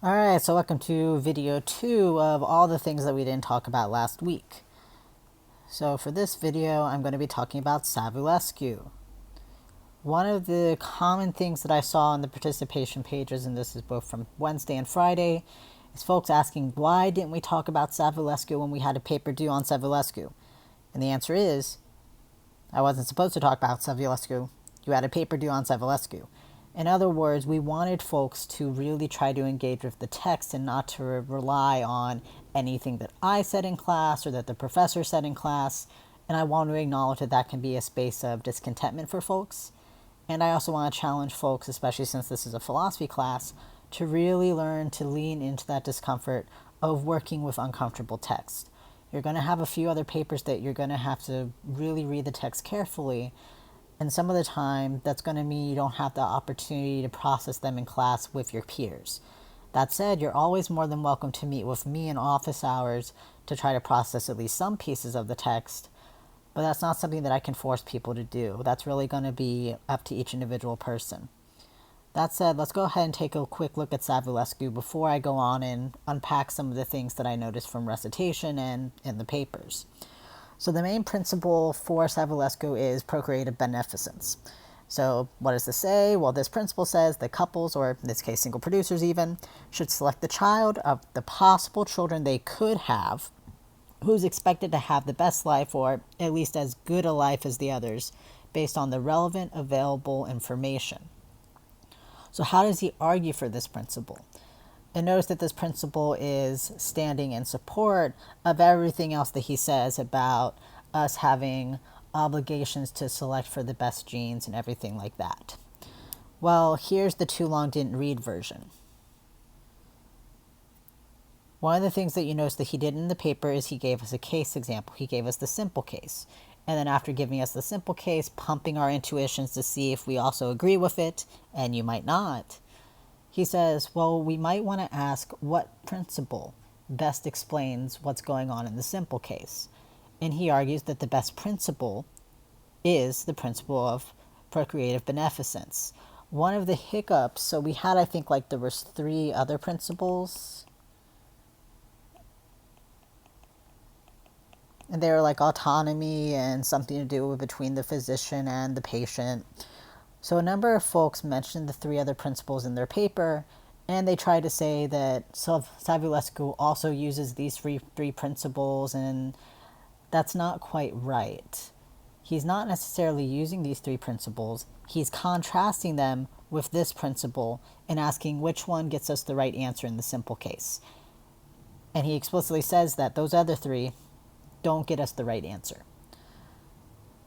Alright, so welcome to video 2 of all the things that we didn't talk about last week. So for this video, I'm going to be talking about Savulescu. One of the common things that I saw on the participation pages, and this is both from Wednesday and Friday, is folks asking, why didn't we talk about Savulescu when we had a paper due on Savulescu? And the answer is, I wasn't supposed to talk about Savulescu. You had a paper due on Savulescu. In other words, we wanted folks to really try to engage with the text and not to rely on anything that I said in class or that the professor said in class. And I want to acknowledge that that can be a space of discontentment for folks. And I also want to challenge folks, especially since this is a philosophy class, to really learn to lean into that discomfort of working with uncomfortable text. You're going to have a few other papers that you're going to have to really read the text carefully. And some of the time, that's going to mean you don't have the opportunity to process them in class with your peers. That said, you're always more than welcome to meet with me in office hours to try to process at least some pieces of the text, but that's not something that I can force people to do. That's really going to be up to each individual person. That said, let's go ahead and take a quick look at Savulescu before I go on and unpack some of the things that I noticed from recitation and in the papers. So the main principle for Savulescu is procreative beneficence. So what does this say? Well, this principle says that couples, or in this case single producers even, should select the child of the possible children they could have who's expected to have the best life, or at least as good a life as the others, based on the relevant available information. So how does he argue for this principle? And notice that this principle is standing in support of everything else that he says about us having obligations to select for the best genes and everything like that. Well, here's the too long didn't read version. One of the things that you notice that he did in the paper is he gave us a case example. He gave us the simple case. And then after giving us the simple case, pumping our intuitions to see if we also agree with it, and you might not, he says, well, we might want to ask what principle best explains what's going on in the simple case. And he argues that the best principle is the principle of procreative beneficence. One of the hiccups, so we had, I think, like there was 3 other principles. And they were like autonomy and something to do between the physician and the patient. So a number of folks mentioned the 3 other principles in their paper, and they try to say that Savulescu also uses these three principles, and that's not quite right. He's not necessarily using these 3 principles. He's contrasting them with this principle and asking which one gets us the right answer in the simple case. And he explicitly says that those other 3 don't get us the right answer.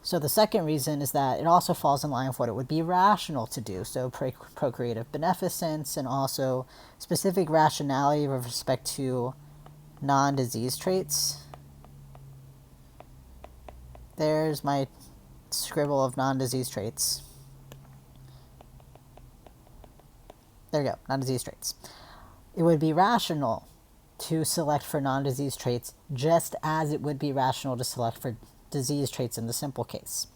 So the second reason is that it also falls in line with what it would be rational to do. So procreative beneficence and also specific rationality with respect to non-disease traits. There's my scribble of non-disease traits. There you go, non-disease traits. It would be rational to select for non-disease traits just as it would be rational to select for disease traits in the simple case.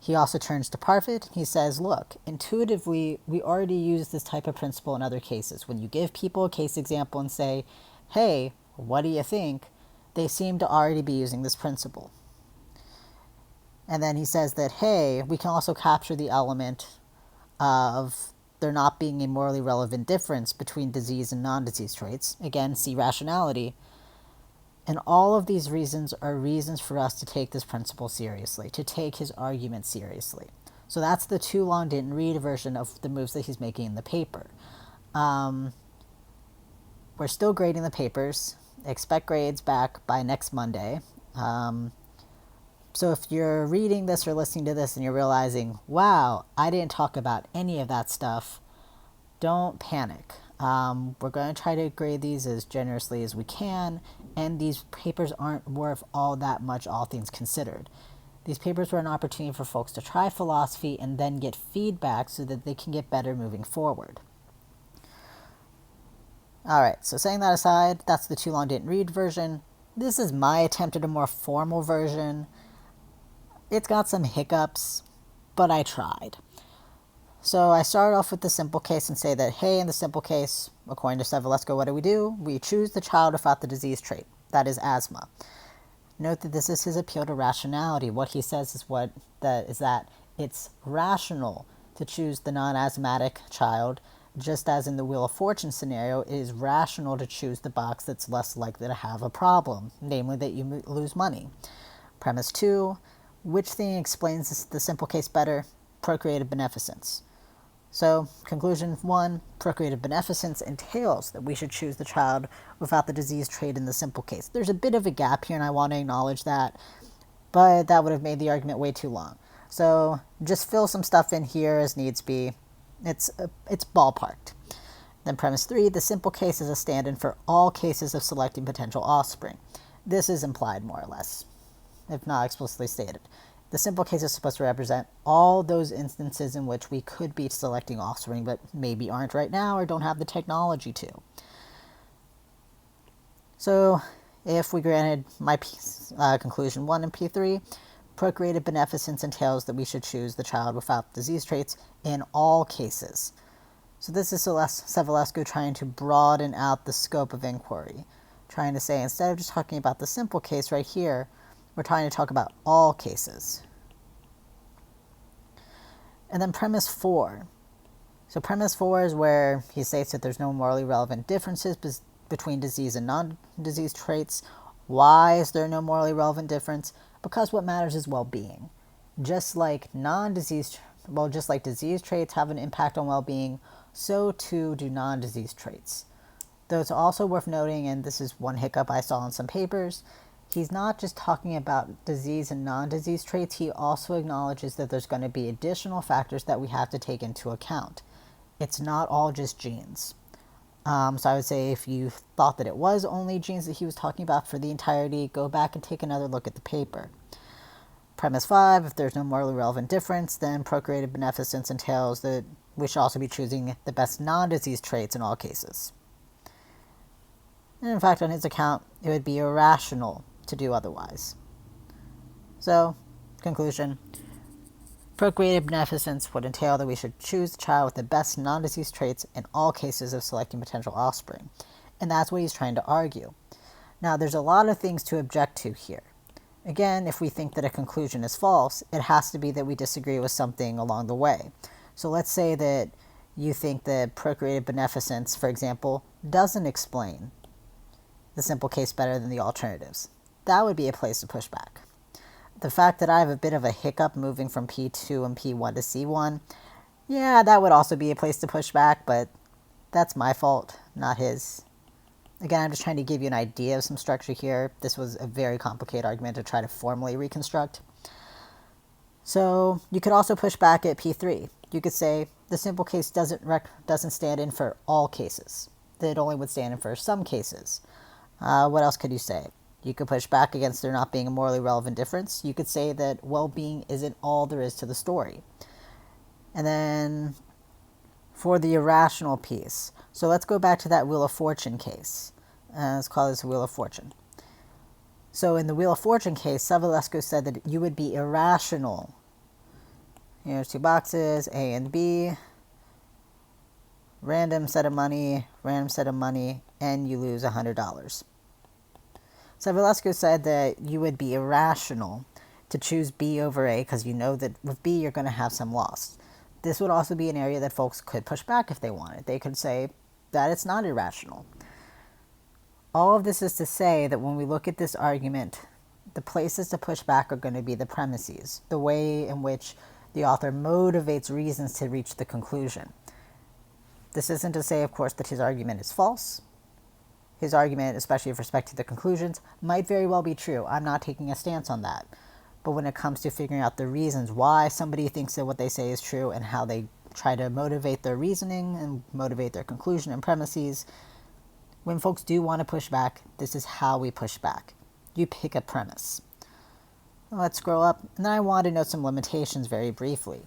He also turns to Parfit. He says, look, intuitively, we already use this type of principle in other cases. When you give people a case example and say, hey, what do you think? They seem to already be using this principle. And then he says that, hey, we can also capture the element of there not being a morally relevant difference between disease and non-disease traits. Again, see rationality. And all of these reasons are reasons for us to take this principle seriously, to take his argument seriously. So that's the too long didn't read version of the moves that he's making in the paper. We're still grading the papers. Expect grades back by next Monday. So if you're reading this or listening to this and you're realizing, wow, I didn't talk about any of that stuff, don't panic. We're going to try to grade these as generously as we can, and these papers aren't worth all that much, all things considered. These papers were an opportunity for folks to try philosophy and then get feedback so that they can get better moving forward. Alright, so saying that aside, that's the too long didn't read version. This is my attempt at a more formal version. It's got some hiccups, but I tried. So I start off with the simple case and say that, hey, in the simple case, according to Savulescu, what do? We choose the child without the disease trait. That is asthma. Note that this is his appeal to rationality. What he says is that it's rational to choose the non-asthmatic child, just as in the Wheel of Fortune scenario, it is rational to choose the box that's less likely to have a problem, namely that you lose money. Premise 2, which thing explains the simple case better? Procreative beneficence. So, conclusion 1, procreative beneficence entails that we should choose the child without the disease trait in the simple case. There's a bit of a gap here, and I want to acknowledge that, but that would have made the argument way too long. So, just fill some stuff in here as needs be. It's ballparked. Then premise 3, the simple case is a stand-in for all cases of selecting potential offspring. This is implied, more or less, if not explicitly stated. The simple case is supposed to represent all those instances in which we could be selecting offspring, but maybe aren't right now or don't have the technology to. So, if we granted my conclusion 1 and P3, procreative beneficence entails that we should choose the child without disease traits in all cases. So this is Savulescu trying to broaden out the scope of inquiry, trying to say instead of just talking about the simple case right here, we're trying to talk about all cases. And then premise 4. So premise 4 is where he states that there's no morally relevant differences between disease and non-disease traits. Why is there no morally relevant difference? Because what matters is well-being. Just like disease traits have an impact on well-being, so too do non-disease traits. Though it's also worth noting, and this is one hiccup I saw in some papers, he's not just talking about disease and non-disease traits, he also acknowledges that there's going to be additional factors that we have to take into account. It's not all just genes. So I would say if you thought that it was only genes that he was talking about for the entirety, go back and take another look at the paper. Premise 5, if there's no morally relevant difference, then procreative beneficence entails that we should also be choosing the best non-disease traits in all cases. And in fact, on his account, it would be irrational to do otherwise. So, conclusion. Procreative beneficence would entail that we should choose the child with the best non-disease traits in all cases of selecting potential offspring. And that's what he's trying to argue. Now, there's a lot of things to object to here. Again, if we think that a conclusion is false, it has to be that we disagree with something along the way. So let's say that you think that procreative beneficence, for example, doesn't explain the simple case better than the alternatives. That would be a place to push back. The fact that I have a bit of a hiccup moving from P2 and P1 to C1, yeah, that would also be a place to push back, but that's my fault, not his. Again, I'm just trying to give you an idea of some structure here. This was a very complicated argument to try to formally reconstruct. So you could also push back at P3. You could say the simple case doesn't stand in for all cases. That it only would stand in for some cases. What else could you say? You could push back against there not being a morally relevant difference. You could say that well-being isn't all there is to the story. And then for the irrational piece. So let's go back to that Wheel of Fortune case. Let's call this Wheel of Fortune. So in the Wheel of Fortune case, Savulescu said that you would be irrational. Here's two boxes, A and B. Random set of money, and you lose $100. Savulescu said that you would be irrational to choose B over A because you know that with B you're going to have some loss. This would also be an area that folks could push back if they wanted. They could say that it's not irrational. All of this is to say that when we look at this argument, the places to push back are going to be the premises, the way in which the author motivates reasons to reach the conclusion. This isn't to say, of course, that his argument is false. His argument, especially with respect to the conclusions, might very well be true. I'm not taking a stance on that. But when it comes to figuring out the reasons why somebody thinks that what they say is true and how they try to motivate their reasoning and motivate their conclusion and premises, when folks do want to push back, this is how we push back. You pick a premise. Let's scroll up, and then I want to note some limitations very briefly.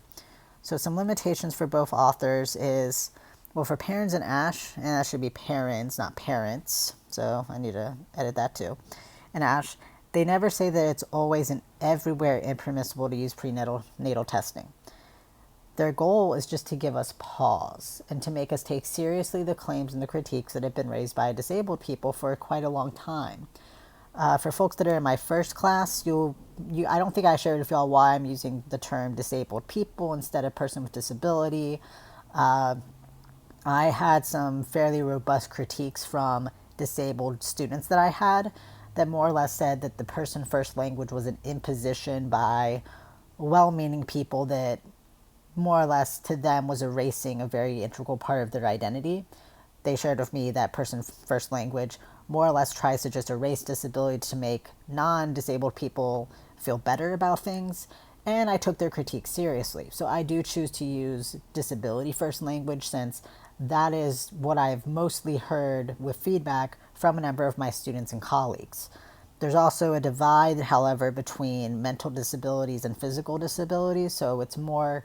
So some limitations for both authors is, well, for parents and that should be parents, not parents, so I need to edit that too. And Ash, they never say that it's always and everywhere impermissible to use prenatal testing. Their goal is just to give us pause and to make us take seriously the claims and the critiques that have been raised by disabled people for quite a long time. For folks that are in my first class, I don't think I shared with y'all why I'm using the term disabled people instead of person with disability. I had some fairly robust critiques from disabled students that I had that more or less said that the person first language was an imposition by well-meaning people that more or less to them was erasing a very integral part of their identity. They shared with me that person first language more or less tries to just erase disability to make non-disabled people feel better about things, and I took their critique seriously. So I do choose to use disability first language since that is what I've mostly heard with feedback from a number of my students and colleagues. There's also a divide, however, between mental disabilities and physical disabilities, so it's more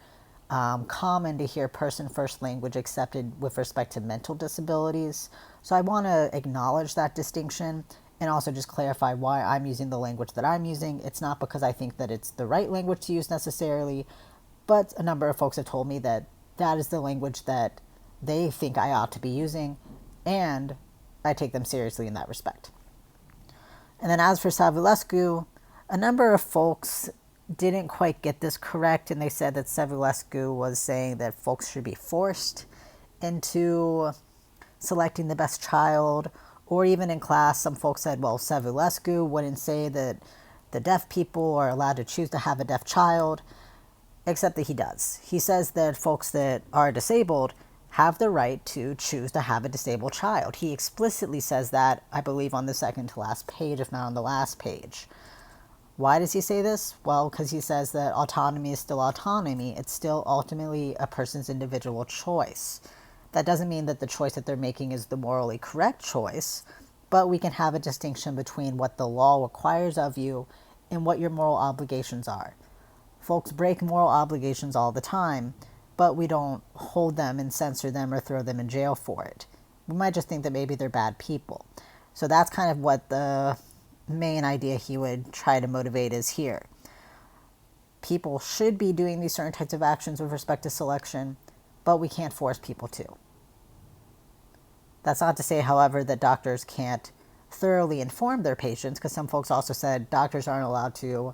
common to hear person first language accepted with respect to mental disabilities. So I want to acknowledge that distinction and also just clarify why I'm using the language that I'm using. It's not because I think that it's the right language to use necessarily, but a number of folks have told me that that is the language that they think I ought to be using, and I take them seriously in that respect. And then as for Savulescu, a number of folks didn't quite get this correct, and they said that Savulescu was saying that folks should be forced into selecting the best child, or even in class, some folks said, well, Savulescu wouldn't say that the deaf people are allowed to choose to have a deaf child, except that he does. He says that folks that are disabled have the right to choose to have a disabled child. He explicitly says that, I believe, on the second to last page, if not on the last page. Why does he say this? Well, because he says that autonomy is still autonomy. It's still ultimately a person's individual choice. That doesn't mean that the choice that they're making is the morally correct choice, but we can have a distinction between what the law requires of you and what your moral obligations are. Folks break moral obligations all the time, but we don't hold them and censor them or throw them in jail for it. We might just think that maybe they're bad people. So that's kind of what the main idea he would try to motivate is here. People should be doing these certain types of actions with respect to selection, but we can't force people to. That's not to say, however, that doctors can't thoroughly inform their patients, because some folks also said doctors aren't allowed to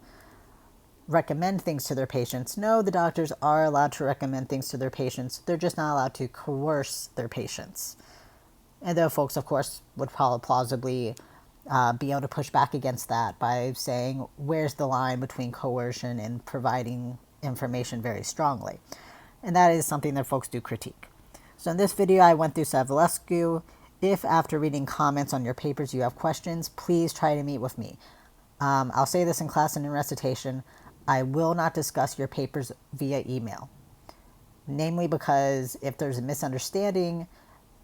recommend things to their patients. No, the doctors are allowed to recommend things to their patients. They're just not allowed to coerce their patients. And though folks, of course, would probably plausibly be able to push back against that by saying, where's the line between coercion and providing information very strongly? And that is something that folks do critique. So in this video, I went through Savulescu. If after reading comments on your papers you have questions, please try to meet with me. I'll say this in class and in recitation. I will not discuss your papers via email. Namely because if there's a misunderstanding,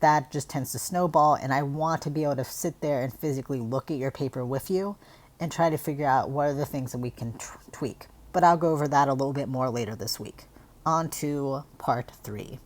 that just tends to snowball, and I want to be able to sit there and physically look at your paper with you and try to figure out what are the things that we can tweak. But I'll go over that a little bit more later this week. On to part 3.